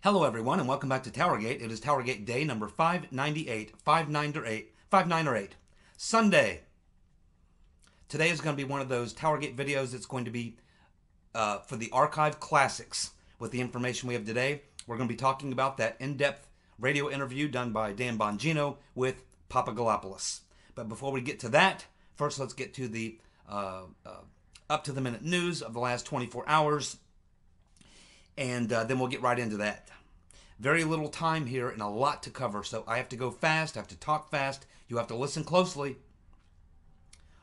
Hello everyone and welcome back to TowerGate. It is TowerGate day number 598, 5908, Sunday. Today is going to be one of those TowerGate videos that's going to be for the archive classics. With the information we have today, we're going to be talking about that in-depth radio interview done by Dan Bongino with Papadoupolos. But before we get to that, first let's get to the up-to-the-minute news of the last 24 hours. And then we'll get right into that. Very little time here and a lot to cover, so I have to go fast, I have to talk fast, you have to listen closely.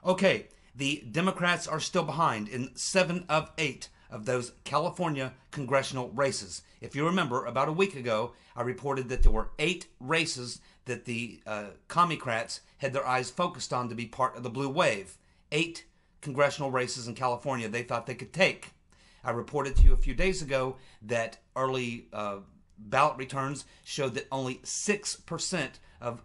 Okay, the Democrats are still behind in 7 of 8 of those California congressional races. If you remember, about a week ago, I reported that there were 8 races that the Commie-crats had their eyes focused on to be part of the blue wave. 8 congressional races in California they thought they could take. I reported to you a few days ago that early ballot returns showed that only 6% of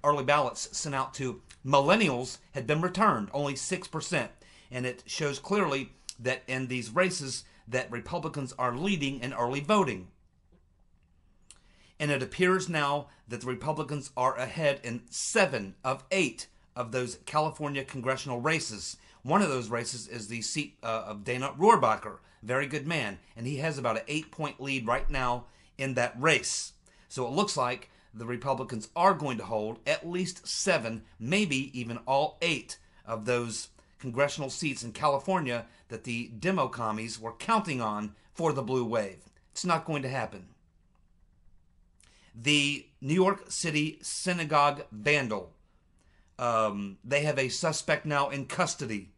early ballots sent out to millennials had been returned. Only 6%, and it shows clearly that in these races that Republicans are leading in early voting. And it appears now that the Republicans are ahead in 7 of 8 of those California congressional races. One of those races is the seat of Dana Rohrabacher, very good man, and he has about an 8-point lead right now in that race. So it looks like the Republicans are going to hold at least 7, maybe even all 8 of those congressional seats in California that the demo commies were counting on for the blue wave. It's not going to happen. The New York City synagogue vandal. They have a suspect now in custody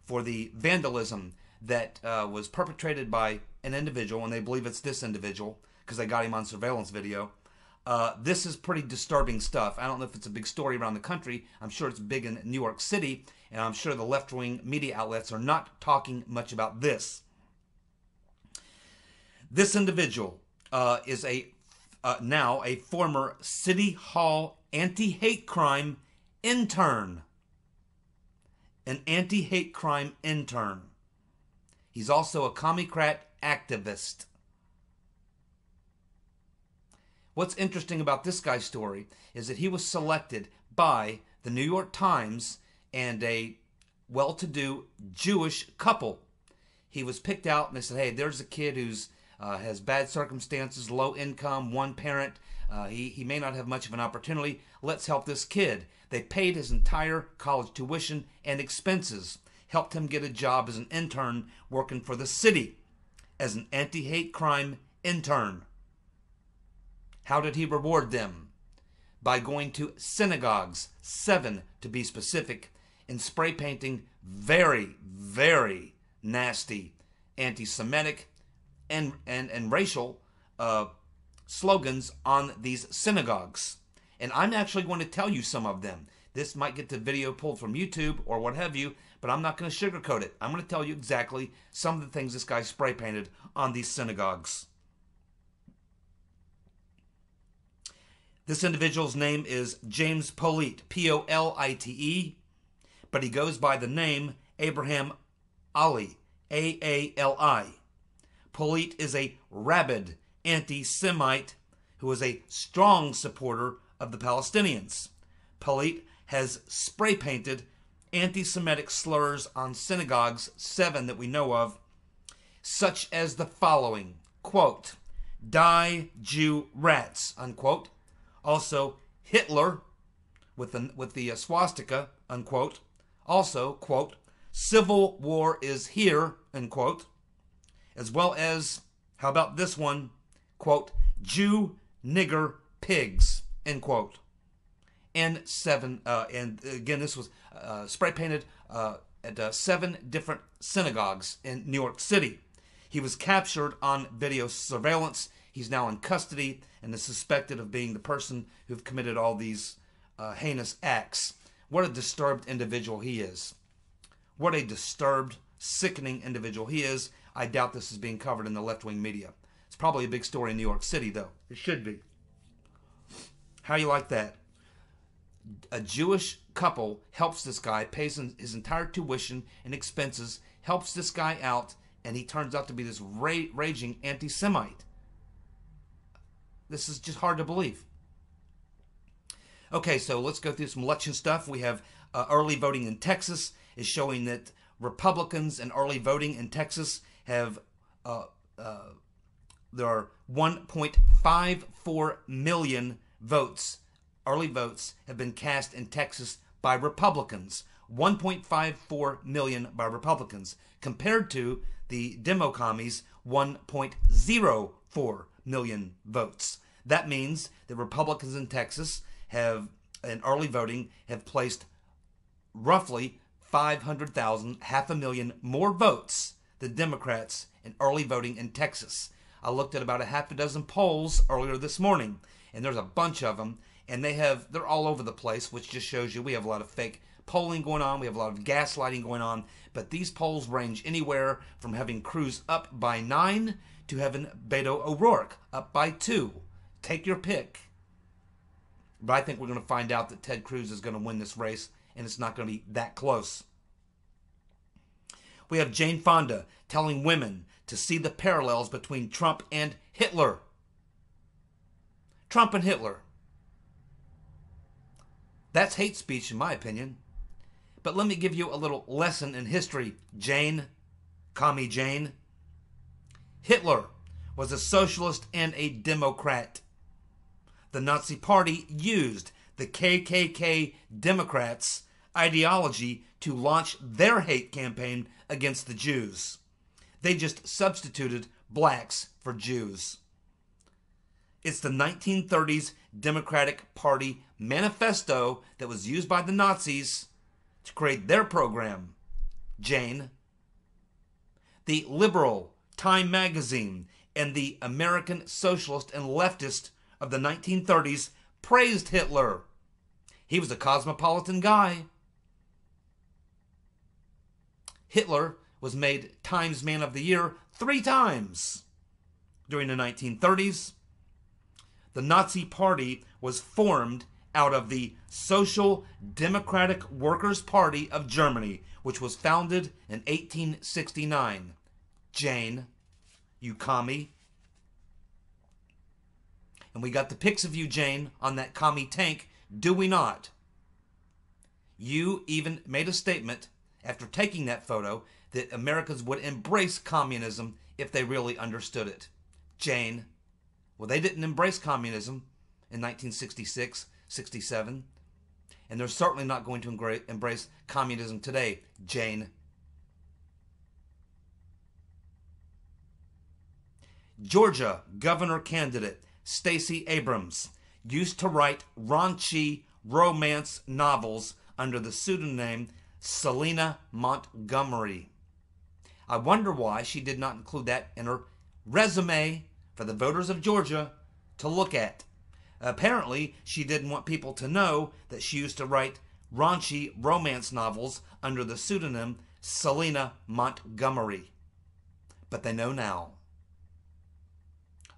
for the vandalism that was perpetrated by an individual, and they believe it's this individual because they got him on surveillance video. This is pretty disturbing stuff. I don't know if it's a big story around the country. I'm sure it's big in New York City, and I'm sure the left-wing media outlets are not talking much about this. This individual is now a former City Hall anti-hate crime intern. An anti-hate crime intern. He's also a Commie-crat activist. What's interesting about this guy's story is that he was selected by the New York Times and a well-to-do Jewish couple. He was picked out and they said, hey, there's a kid who's has bad circumstances, low income, one parent. He may not have much of an opportunity. Let's help this kid. They paid his entire college tuition and expenses, helped him get a job as an intern working for the city as an anti-hate crime intern. How did he reward them? By going to synagogues, 7 to be specific, and spray painting very, very nasty anti-Semitic and racial slogans on these synagogues. And I'm actually going to tell you some of them. This might get the video pulled from YouTube or what have you, but I'm not going to sugarcoat it. I'm going to tell you exactly some of the things this guy spray painted on these synagogues. This individual's name is James Polite, P-O-L-I-T-E, but he goes by the name Abraham Ali, A-A-L-I. Polite is a rabid anti-Semite who is a strong supporter of the Palestinians. Polite has spray painted anti-Semitic slurs on synagogues, 7 that we know of, such as the following, quote, "Die Jew rats," unquote. Also, Hitler with the swastika, unquote. Also, quote, "Civil war is here," unquote. As well as, how about this one, quote, "Jew nigger pigs," end quote. And 7, and again, this was spray painted at 7 different synagogues in New York City. He was captured on video surveillance. He's now in custody and is suspected of being the person who've committed all these heinous acts. What a disturbed individual he is. What a disturbed, sickening individual he is. I doubt this is being covered in the left-wing media. It's probably a big story in New York City, though. It should be. How you like that? A Jewish couple helps this guy, pays his entire tuition and expenses, helps this guy out, and he turns out to be this raging anti-Semite. This is just hard to believe. Okay, so let's go through some election stuff. We have early voting in Texas is showing that Republicans and early voting in Texas have there are 1.54 million votes. Early votes have been cast in Texas by Republicans. 1.54 million by Republicans, compared to the Demo commies 1.04 million votes. That means that Republicans in Texas have, in early voting, have placed roughly 500,000, 500,000 more votes than Democrats in early voting in Texas. I looked at about a half a dozen polls earlier this morning, and there's a bunch of them, and they're all over the place, which just shows you we have a lot of fake polling going on, we have a lot of gaslighting going on, but these polls range anywhere from having Cruz up by 9 to having Beto O'Rourke up by 2. Take your pick. But I think we're going to find out that Ted Cruz is going to win this race, and it's not going to be that close. We have Jane Fonda telling women to see the parallels between Trump and Hitler. Trump and Hitler. That's hate speech, in my opinion. But let me give you a little lesson in history, Jane. Commie Jane. Hitler was a socialist and a Democrat. The Nazi Party used the KKK Democrats' ideology to launch their hate campaign against the Jews. They just substituted blacks for Jews. It's the 1930s Democratic Party manifesto that was used by the Nazis to create their program, Jane. The liberal Time magazine and the American Socialist and Leftist of the 1930s praised Hitler. He was a cosmopolitan guy. Hitler was made Times Man of the Year 3 times during the 1930s. The Nazi Party was formed out of the Social Democratic Workers' Party of Germany, which was founded in 1869. Jane, you commie. And we got the pics of you, Jane, on that commie tank, do we not? You even made a statement after taking that photo that Americans would embrace communism if they really understood it. Jane, well, they didn't embrace communism in 1966, 67, and they're certainly not going to embrace communism today, Jane. Georgia governor candidate Stacey Abrams used to write raunchy romance novels under the pseudonym Selena Montgomery. I wonder why she did not include that in her resume for the voters of Georgia to look at. Apparently, she didn't want people to know that she used to write raunchy romance novels under the pseudonym Selena Montgomery. But they know now.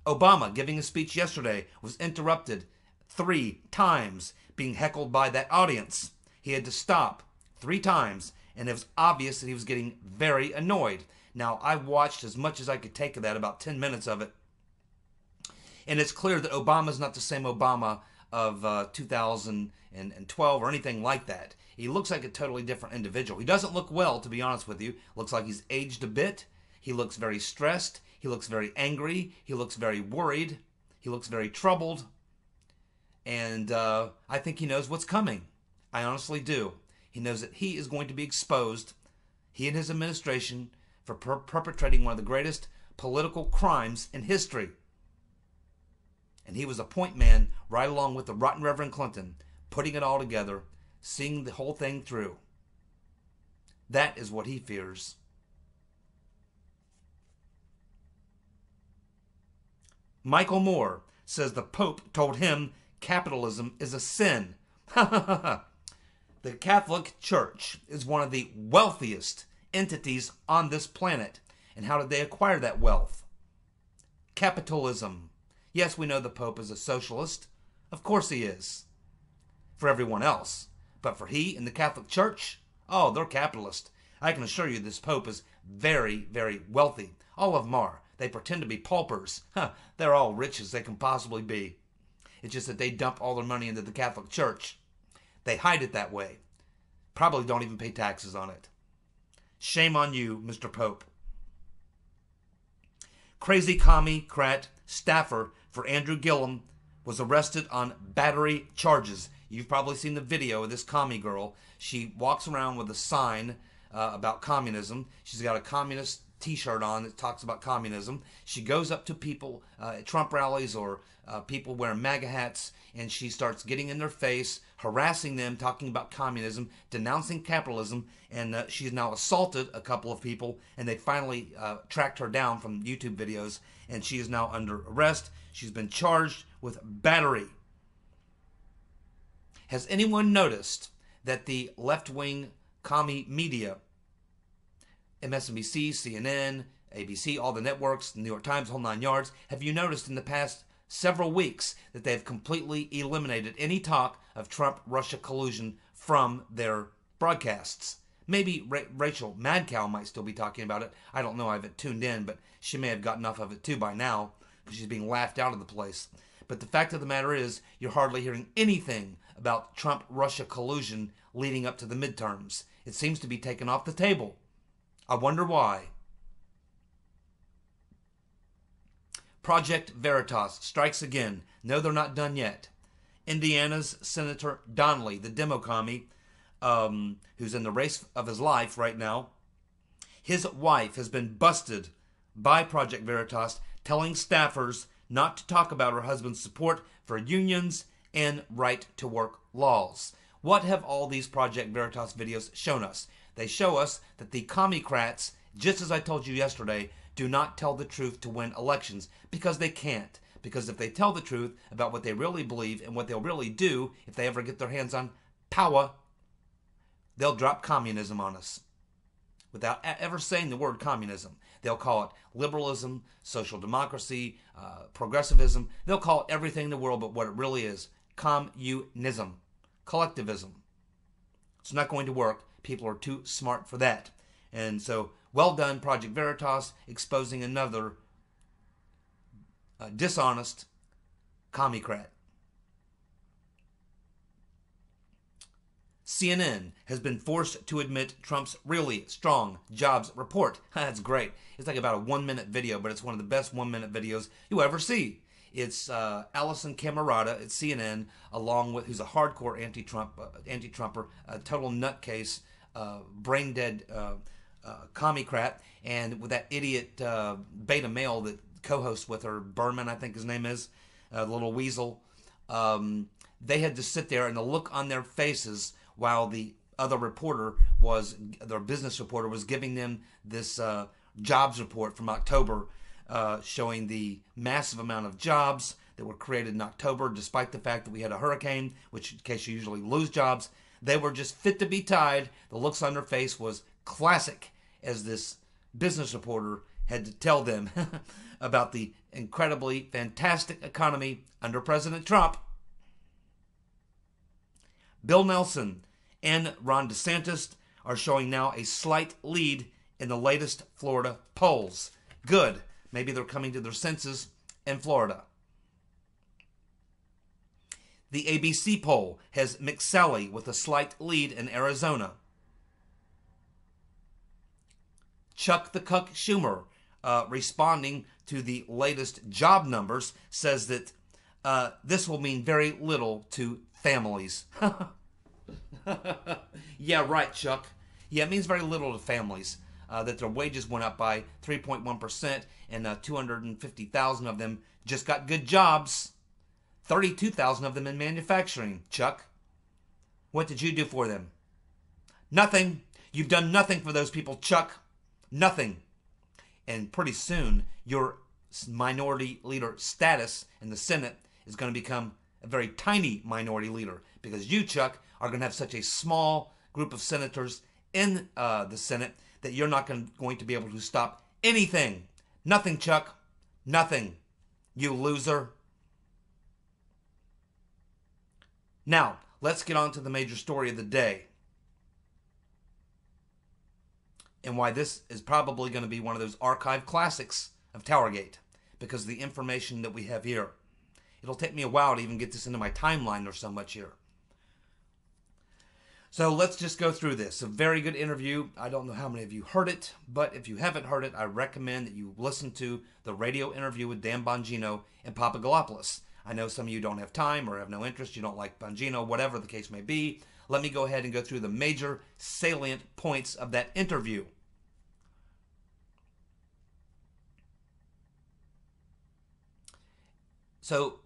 Obama, giving a speech yesterday, was interrupted 3 times, being heckled by that audience. He had to stop 3 times, and it was obvious that he was getting very annoyed. Now, I watched as much as I could take of that, about 10 minutes of it, and it's clear that Obama's not the same Obama of 2012 or anything like that. He looks like a totally different individual. He doesn't look well, to be honest with you. Looks like he's aged a bit. He looks very stressed. He looks very angry. He looks very worried. He looks very troubled. And I think he knows what's coming. I honestly do. He knows that he is going to be exposed, he and his administration, for perpetrating one of the greatest political crimes in history. And he was a point man right along with the rotten Reverend Clinton, putting it all together, seeing the whole thing through. That is what he fears. Michael Moore says the Pope told him capitalism is a sin. The Catholic Church is one of the wealthiest entities on this planet. And how did they acquire that wealth? Capitalism. Yes, we know the Pope is a socialist. Of course he is. For everyone else. But for he and the Catholic Church, oh, they're capitalist. I can assure you this Pope is very, very wealthy. All of them are. They pretend to be paupers. They're all rich as they can possibly be. It's just that they dump all their money into the Catholic Church. They hide it that way. Probably don't even pay taxes on it. Shame on you, Mr. Pope. Crazy commie-crat staffer for Andrew Gillum was arrested on battery charges. You've probably seen the video of this commie girl. She walks around with a sign about communism. She's got a communist t-shirt on that talks about communism. She goes up to people at Trump rallies or people wearing MAGA hats, and she starts getting in their face, harassing them, talking about communism, denouncing capitalism, and she's now assaulted a couple of people, and they finally tracked her down from YouTube videos, and she is now under arrest. She's been charged with battery. Has anyone noticed that the left-wing commie media, MSNBC, CNN, ABC, all the networks, the New York Times, whole nine yards, have you noticed in the past several weeks that they've completely eliminated any talk of Trump-Russia collusion from their broadcasts? Maybe Rachel Madcow might still be talking about it. I don't know. I haven't tuned in, but she may have gotten enough of it too by now because she's being laughed out of the place. But the fact of the matter is, you're hardly hearing anything about Trump-Russia collusion leading up to the midterms. It seems to be taken off the table. I wonder why. Project Veritas strikes again. No, they're not done yet. Indiana's Senator Donnelly, the demo commie, who's in the race of his life right now, his wife has been busted by Project Veritas, telling staffers not to talk about her husband's support for unions and right-to-work laws. What have all these Project Veritas videos shown us? They show us that the commie-crats, just as I told you yesterday, do not tell the truth to win elections because they can't. Because if they tell the truth about what they really believe and what they'll really do if they ever get their hands on power, they'll drop communism on us without ever saying the word communism. They'll call it liberalism, social democracy, progressivism. They'll call it everything in the world but what it really is: communism, collectivism. It's not going to work. People are too smart for that. And so, well done, Project Veritas, exposing another dishonest commie-crat. CNN has been forced to admit Trump's really strong jobs report. That's great. It's like about a 1-minute video, but it's one of the best 1-minute videos you ever see. It's Allison Camerata at CNN, along with, who's a hardcore anti-Trumper, a total nutcase, brain-dead commie-crat, and with that idiot beta male that co-hosts with her, Berman, I think his name is, little weasel. They had to sit there, and the look on their faces while the other reporter their business reporter was giving them this jobs report from October, showing the massive amount of jobs that were created in October, despite the fact that we had a hurricane, which in case you usually lose jobs. They were just fit to be tied. The looks on their face was classic, as this business reporter had to tell them about the incredibly fantastic economy under President Trump. Bill Nelson and Ron DeSantis are showing now a slight lead in the latest Florida polls. Good. Maybe they're coming to their senses in Florida. The ABC poll has McSally with a slight lead in Arizona. Chuck the Cuck Schumer, responding to the latest job numbers, says that this will mean very little to families. Yeah, right, Chuck. Yeah, it means very little to families. That their wages went up by 3.1%, and 250,000 of them just got good jobs. 32,000 of them in manufacturing, Chuck. What did you do for them? Nothing. You've done nothing for those people, Chuck. Nothing. And pretty soon, your minority leader status in the Senate is going to become a very tiny minority leader, because you, Chuck, are going to have such a small group of senators in the Senate that you're not going to be able to stop anything. Nothing, Chuck. Nothing. You loser. Now, let's get on to the major story of the day. and why this is probably going to be one of those archive classics of TowerGate, because of the information that we have here. It'll take me a while to even get this into my timeline. There's so much here. So let's just go through this. A very good interview. I don't know how many of you heard it, but if you haven't heard it, I recommend that you listen to the radio interview with Dan Bongino and Papadoupolos. I know some of you don't have time or have no interest. You don't like Bongino, whatever the case may be. Let me go ahead and go through the major salient points of that interview. So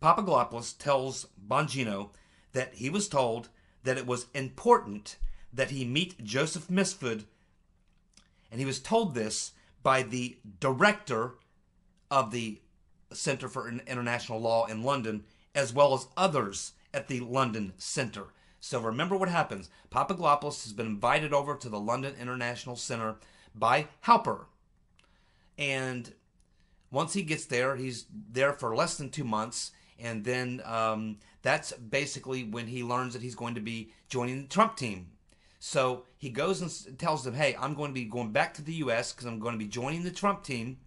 Papadoupolos tells Bongino that he was told that it was important that he meet Joseph Misford, and he was told this by the director of the Center for International Law in London, as well as others at the London Center. So remember what happens. Papadoupolos has been invited over to the London International Center by Halper. And once he gets there, he's there for less than 2 months. And then that's basically when he learns that he's going to be joining the Trump team. So he goes and tells them, hey, I'm going to be going back to the U.S. because I'm going to be joining the Trump team.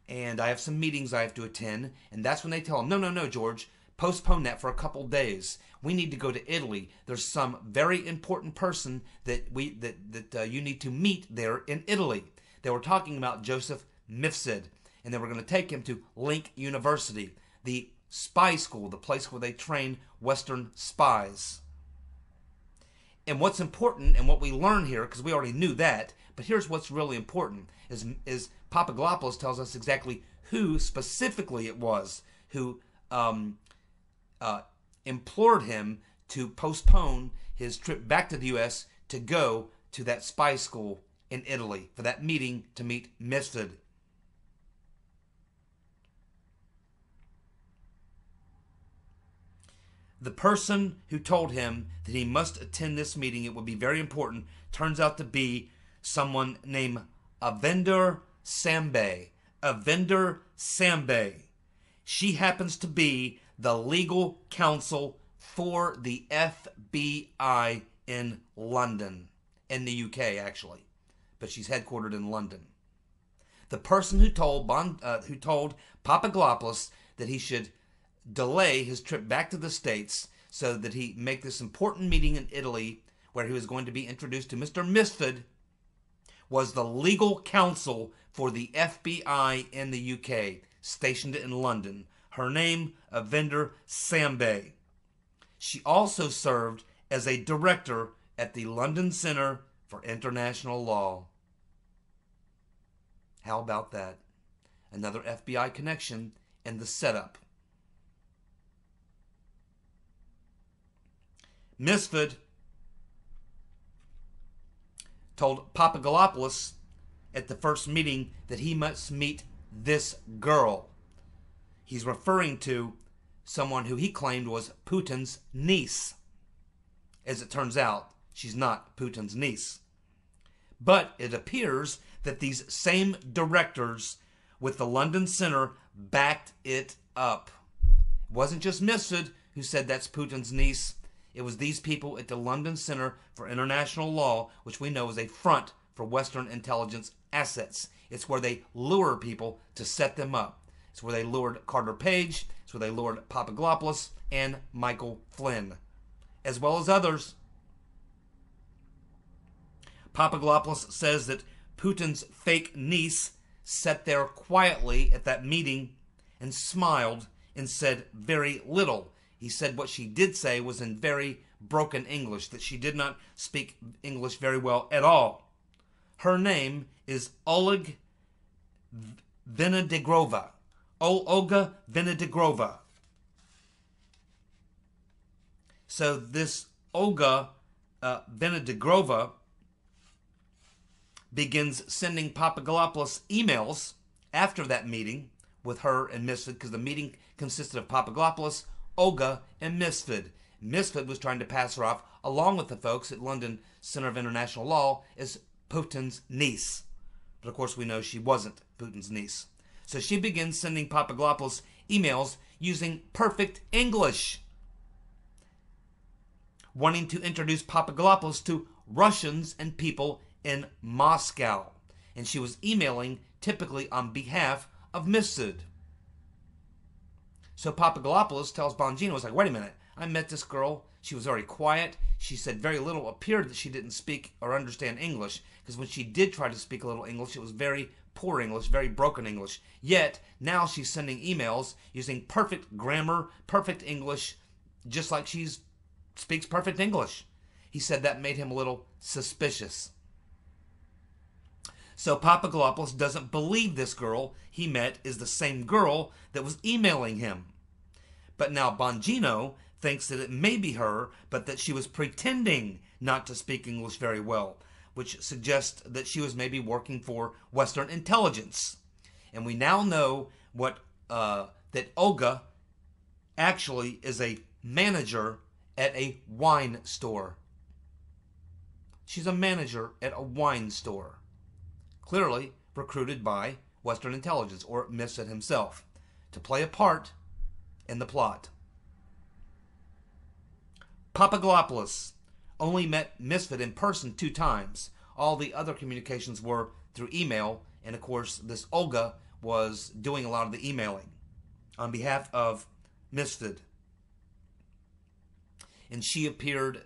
And I have some meetings I have to attend. And that's when they tell him, no, George, postpone that for a couple days. We need to go to Italy. There's some very important person that you need to meet there in Italy. They were talking about Joseph Misford, and they were going to take him to Link University, the spy school, the place where they train Western spies. And what's important, and what we learn here, because we already knew that, but here's what's really important, is Papadoupolos tells us exactly who specifically it was who implored him to postpone his trip back to the U.S. to go to that spy school in Italy for that meeting to meet Misford. The person who told him that he must attend this meeting, it would be very important, turns out to be someone named Avinder Sambe. Avinder Sambe. She happens to be the legal counsel for the FBI in London, in the UK actually, but she's headquartered in London. The person who told Papadoupolos that he should delay his trip back to the States so that he make this important meeting in Italy where he was going to be introduced to Mr. Misford was the legal counsel for the FBI in the UK, stationed in London. Her name, Avinder Sambe. She also served as a director at the London Center for International Law. How about that? Another FBI connection in the setup. Misford told Papadoupolos at the first meeting that he must meet this girl. He's referring to someone who he claimed was Putin's niece. As it turns out, she's not Putin's niece. But it appears that these same directors with the London Center backed it up. It wasn't just Misford who said that's Putin's niece. It was these people at the London Center for International Law, which we know is a front for Western intelligence assets. It's where they lure people to set them up. It's where they lured Carter Page. It's where they lured Papadoupolos and Michael Flynn, as well as others. Papadoupolos says that Putin's fake niece sat there quietly at that meeting and smiled and said very little. He said what she did say was in very broken English, that she did not speak English very well at all. Her name is Olga Vinodigrova. Olga Vinodigrova. So this Olga Vinodigrova begins sending Papadoupolos emails after that meeting with her and Misford, because the meeting consisted of Papadoupolos, Olga, and Misford. Misford was trying to pass her off, along with the folks at London Center of International Law, as Putin's niece. But of course we know she wasn't Putin's niece. So she begins sending Papadoupolos emails using perfect English, wanting to introduce Papadoupolos to Russians and people in Moscow, and she was emailing typically on behalf of Misfit. So Papadoupolos tells Bongino, it's like, wait a minute, I met this girl. She was very quiet. She said very little. Appeared that she didn't speak or understand English, because when she did try to speak a little English, it was very poor English, very broken English. Yet, now she's sending emails using perfect grammar, perfect English, just like she speaks perfect English. He said that made him a little suspicious. So Papadoupolos doesn't believe this girl he met is the same girl that was emailing him. But now Bongino thinks that it may be her, but that she was pretending not to speak English very well, which suggests that she was maybe working for Western intelligence. And we now know that Olga actually is a manager at a wine store. She's a manager at a wine store, clearly recruited by Western intelligence or Misfit himself to play a part in the plot. Papadoupolos only met Misfit in person 2 times. All the other communications were through email, and of course this Olga was doing a lot of the emailing on behalf of Misfit. And she appeared,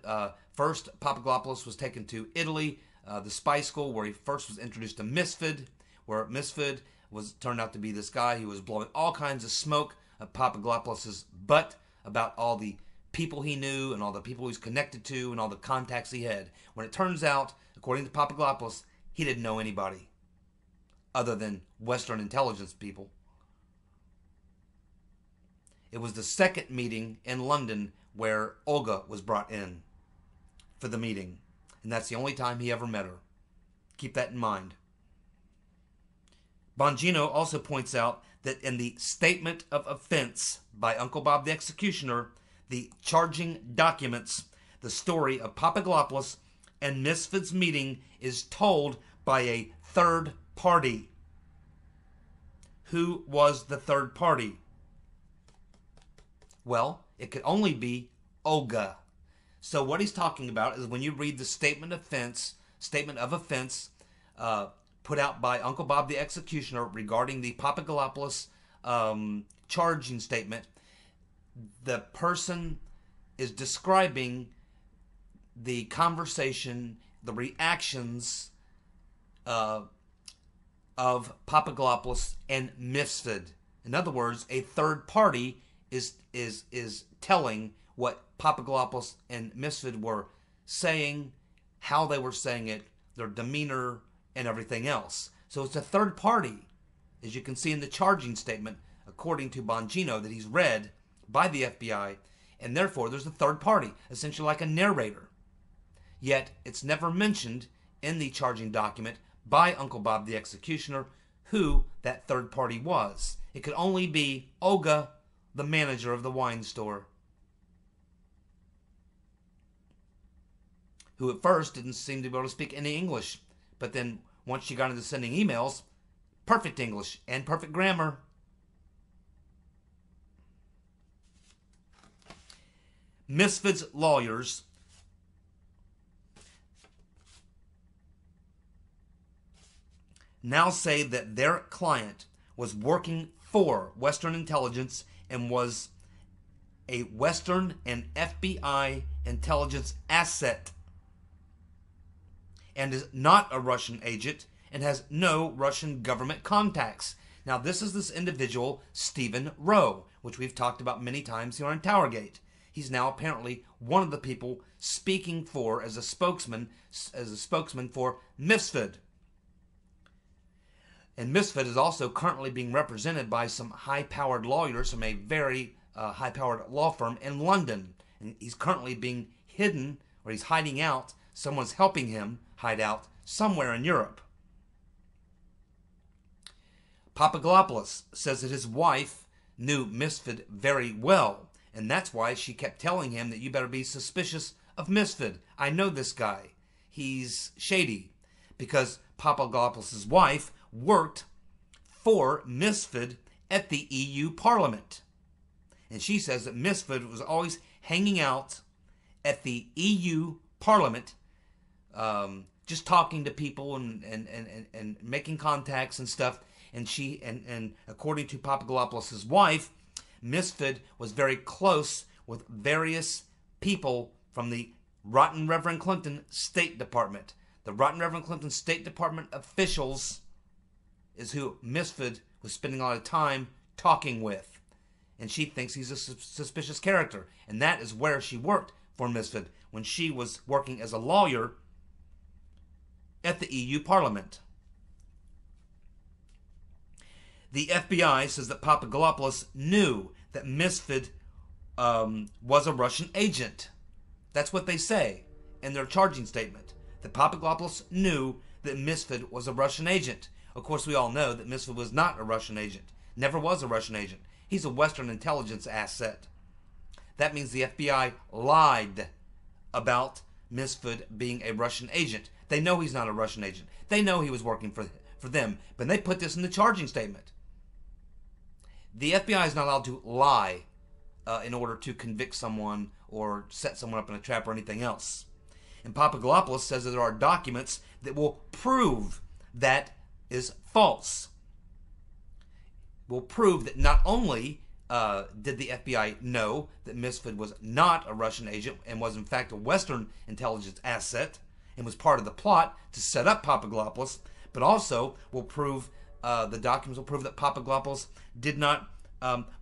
first Papadoupolos was taken to Italy, the spy school where he first was introduced to Misfit, where Misfit turned out to be this guy who was blowing all kinds of smoke up Papadoupolos' butt about all the people he knew and all the people he was connected to and all the contacts he had. When it turns out, according to Papadoupolos, he didn't know anybody other than Western intelligence people. It was the second meeting in London where Olga was brought in for the meeting. And that's the only time he ever met her. Keep that in mind. Bongino also points out that in the statement of offense by Uncle Bob the Executioner, the charging documents, the story of Papadoupolos and Misfit's meeting is told by a third party. Who was the third party? Well, it could only be Olga. So what he's talking about is when you read the statement of offense put out by Uncle Bob the Executioner regarding the Papadoupolos charging statement, the person is describing the conversation, the reactions of Papadoupolos and Misfit. In other words, a third party is telling what Papadoupolos and Misfit were saying, how they were saying it, their demeanor, and everything else. So it's a third party, as you can see in the charging statement, according to Bongino, that he's read by the FBI, and therefore there's a third party, essentially like a narrator. Yet it's never mentioned in the charging document by Uncle Bob the Executioner who that third party was. It could only be Olga, the manager of the wine store, who at first didn't seem to be able to speak any English. But then once she got into sending emails, perfect English and perfect grammar. Misfit's lawyers now say that their client was working for Western intelligence and was a Western and FBI intelligence asset, and is not a Russian agent and has no Russian government contacts. Now, this is this individual, Stephen Rowe, which we've talked about many times here on TowerGate. He's now apparently one of the people speaking for as a spokesman for Misfit. And Misfit is also currently being represented by some high-powered lawyers from a very high-powered law firm in London. And he's currently being hidden, or he's hiding out. Someone's helping him hide out somewhere in Europe. Papadoupolos says that his wife knew Misfit very well, and that's why she kept telling him that you better be suspicious of Misfit. I know this guy. He's shady. Because Papadoupolos' wife worked for Misfit at the EU Parliament. And she says that Misfit was always hanging out at the EU Parliament, just talking to people and making contacts and stuff. And and according to Papadoupolos' wife, Misfit was very close with various people from the Rotten Reverend Clinton State Department. The Rotten Reverend Clinton State Department officials is who Misfit was spending a lot of time talking with. And she thinks he's a suspicious character. And that is where she worked for Misfit when she was working as a lawyer at the EU Parliament. The FBI says that Papadoupolos knew that Misfit was a Russian agent. That's what they say in their charging statement. That Papadoupolos knew that Misfit was a Russian agent. Of course, we all know that Misfit was not a Russian agent. Never was a Russian agent. He's a Western intelligence asset. That means the FBI lied about Misfit being a Russian agent. They know he's not a Russian agent. They know he was working for them. But they put this in the charging statement. The FBI is not allowed to lie in order to convict someone or set someone up in a trap or anything else. And Papadoupolos says that there are documents that will prove that is false. Will prove that not only did the FBI know that Misfit was not a Russian agent and was in fact a Western intelligence asset and was part of the plot to set up Papadoupolos, but also will prove the documents will prove that Papadoupolos did not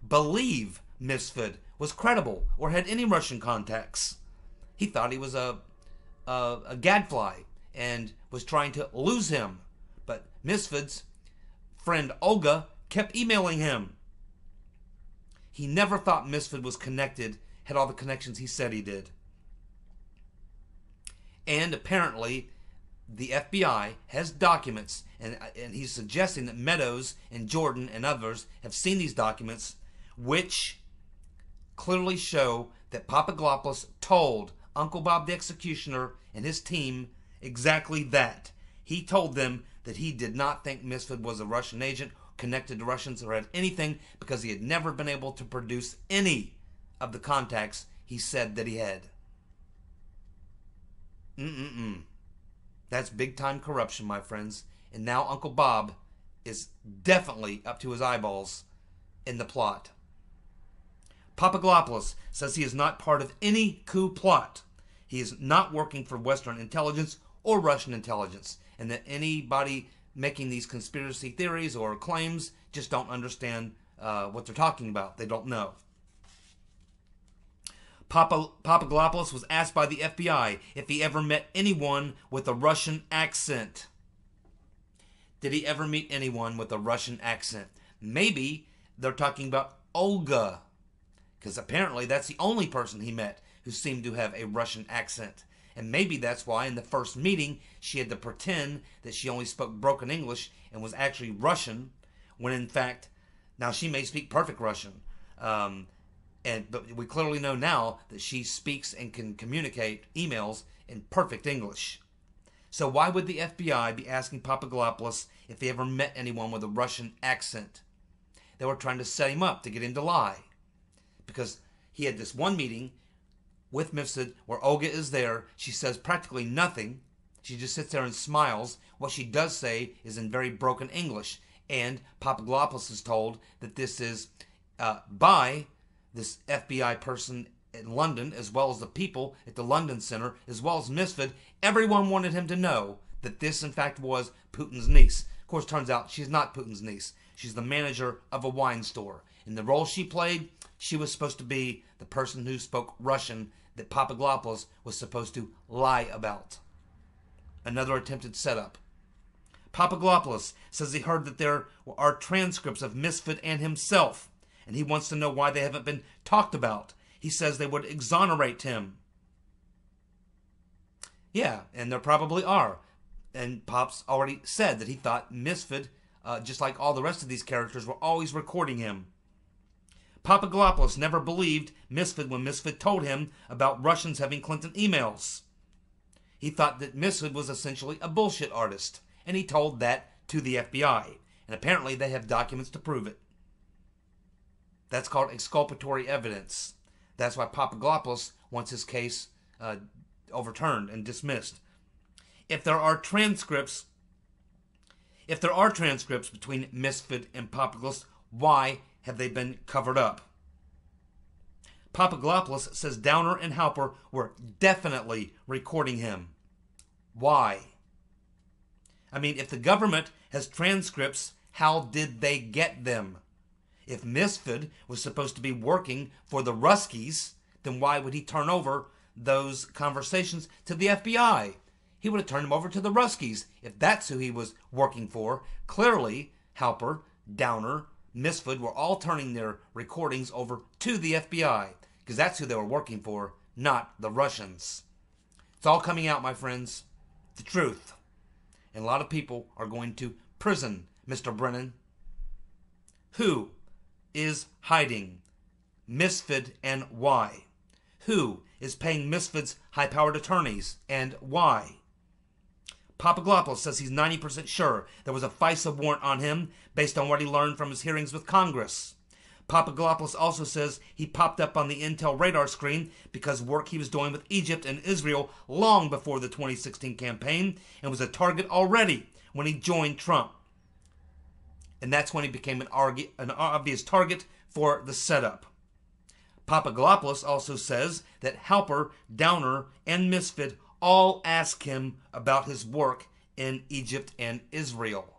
believe Misfit was credible or had any Russian contacts. He thought he was a gadfly and was trying to lose him. But Misfit's friend Olga kept emailing him. He never thought Misfit was connected, had all the connections he said he did. And apparently, the FBI has documents, and he's suggesting that Meadows and Jordan and others have seen these documents, which clearly show that Papadoupolos told Uncle Bob the Executioner and his team exactly that. He told them that he did not think Misfit was a Russian agent, connected to Russians, or had anything, because he had never been able to produce any of the contacts he said that he had. That's big time corruption, my friends. And now Uncle Bob is definitely up to his eyeballs in the plot. Papadoupolos says he is not part of any coup plot. He is not working for Western intelligence or Russian intelligence, and that anybody making these conspiracy theories or claims just don't understand what they're talking about. They don't know. Papadoupolos was asked by the FBI if he ever met anyone with a Russian accent. Did he ever meet anyone with a Russian accent? Maybe they're talking about Olga, because apparently that's the only person he met who seemed to have a Russian accent. And maybe that's why in the first meeting she had to pretend that she only spoke broken English and was actually Russian, when in fact, now she may speak perfect Russian. But we clearly know now that she speaks and can communicate emails in perfect English. So why would the FBI be asking Papadoupolos if he ever met anyone with a Russian accent? They were trying to set him up to get him to lie. Because he had this one meeting with Misfit where Olga is there. She says practically nothing. She just sits there and smiles. What she does say is in very broken English. And Papadoupolos is told that this is by this FBI person in London, as well as the people at the London Center, as well as Misfit. Everyone wanted him to know that this, in fact, was Putin's niece. Of course, turns out she's not Putin's niece. She's the manager of a wine store. In the role she played, she was supposed to be the person who spoke Russian that Papadoupolos was supposed to lie about. Another attempted setup. Papadoupolos says he heard that there are transcripts of Misfit and himself, and he wants to know why they haven't been talked about. He says they would exonerate him. Yeah, and there probably are. And Pop's already said that he thought Misfit, just like all the rest of these characters, were always recording him. Papadoupolos never believed Misfit when Misfit told him about Russians having Clinton emails. He thought that Misfit was essentially a bullshit artist, and he told that to the FBI. And apparently they have documents to prove it. That's called exculpatory evidence. That's why Papadoupolos wants his case overturned and dismissed. if there are transcripts between Misfit and Papadoupolos, why have they been covered up? Papadoupolos says Downer and Halper were definitely recording him. Why? I mean, if the government has transcripts, how did they get them? If Misfit was supposed to be working for the Ruskies, then why would he turn over those conversations to the FBI? He would have turned them over to the Ruskies if that's who he was working for. Clearly, Halper, Downer, Misfit were all turning their recordings over to the FBI because that's who they were working for, not the Russians. It's all coming out, my friends. The truth. And a lot of people are going to prison, Mr. Brennan. Who is hiding Misfit and why? Who is paying Misfit's high-powered attorneys and why? Papadoupolos says he's 90% sure there was a FISA warrant on him based on what he learned from his hearings with Congress. Papadoupolos also says he popped up on the Intel radar screen because work he was doing with Egypt and Israel long before the 2016 campaign and was a target already when he joined Trump. And that's when he became an obvious target for the setup. Papadoupolos also says that Halper, Downer, and Misfit all ask him about his work in Egypt and Israel.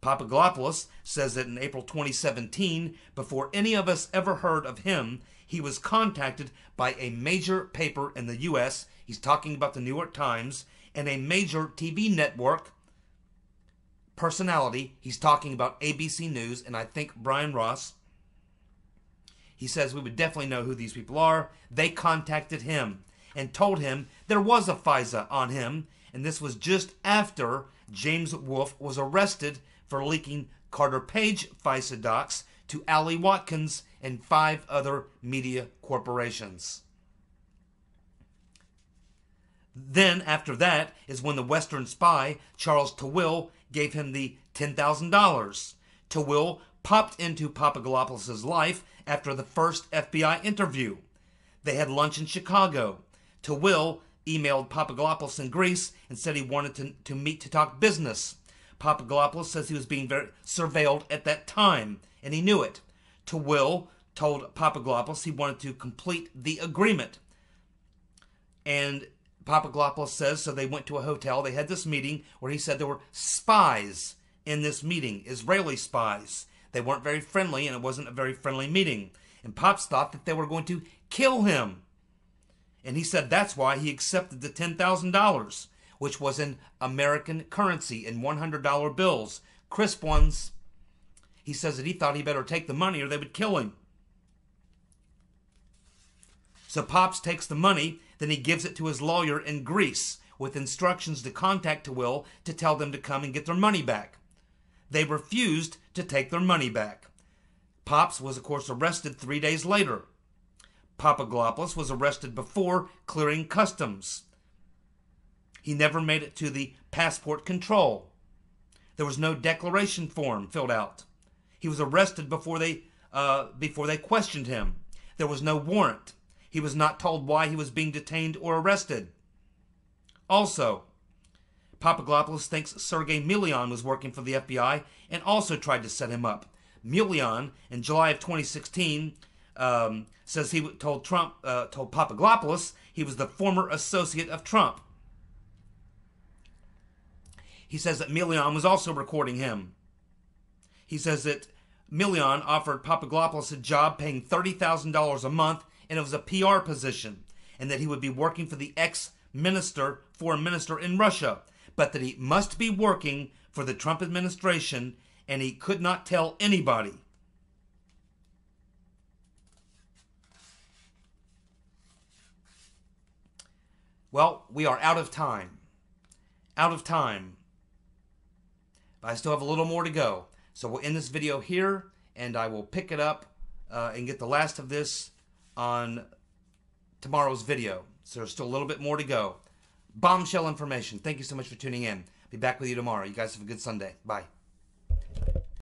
Papadoupolos says that in April 2017, before any of us ever heard of him, he was contacted by a major paper in the U.S., he's talking about the New York Times, and a major TV network personality, he's talking about ABC News, and I think Brian Ross. He says we would definitely know who these people are. They contacted him and told him there was a FISA on him, and this was just after James Wolfe was arrested for leaking Carter Page FISA docs to Ali Watkins and 5 other media corporations. Then, after that, is when the Western spy, Charles Tawil, gave him the $10,000. Tawil popped into Papadoupolos' life after the first FBI interview. They had lunch in Chicago. Tawil emailed Papadoupolos in Greece and said he wanted to meet to talk business. Papadoupolos says he was being very surveilled at that time, and he knew it. Tawil told Papadoupolos he wanted to complete the agreement. And Papadoupolos says, so they went to a hotel. They had this meeting where he said there were spies in this meeting, Israeli spies. They weren't very friendly, and it wasn't a very friendly meeting. And Pops thought that they were going to kill him. And he said that's why he accepted the $10,000, which was in American currency, in $100 bills, crisp ones. He says that he thought he better take the money or they would kill him. So Pops takes the money, then he gives it to his lawyer in Greece with instructions to contact Tawil to tell them to come and get their money back. They refused to take their money back. Pops was, of course, arrested 3 days later. Papadoupolos was arrested before clearing customs. He never made it to the passport control. There was no declaration form filled out. He was arrested before they questioned him. There was no warrant. He was not told why he was being detained or arrested. Also, Papadoupolos thinks Sergei Milian was working for the FBI and also tried to set him up. Milian, in July of 2016, says he told Papadoupolos he was the former associate of Trump. He says that Milian was also recording him. He says that Milian offered Papadoupolos a job paying $30,000 a month, and it was a PR position, and that he would be working for the ex-minister, foreign minister in Russia, but that he must be working for the Trump administration, and he could not tell anybody. Well, we are out of time. Out of time. But I still have a little more to go. So we'll end this video here, and I will pick it up and get the last of this on tomorrow's video. So there's still a little bit more to go. Bombshell information. Thank you so much for tuning in. Be back with you tomorrow. You guys have a good Sunday. Bye.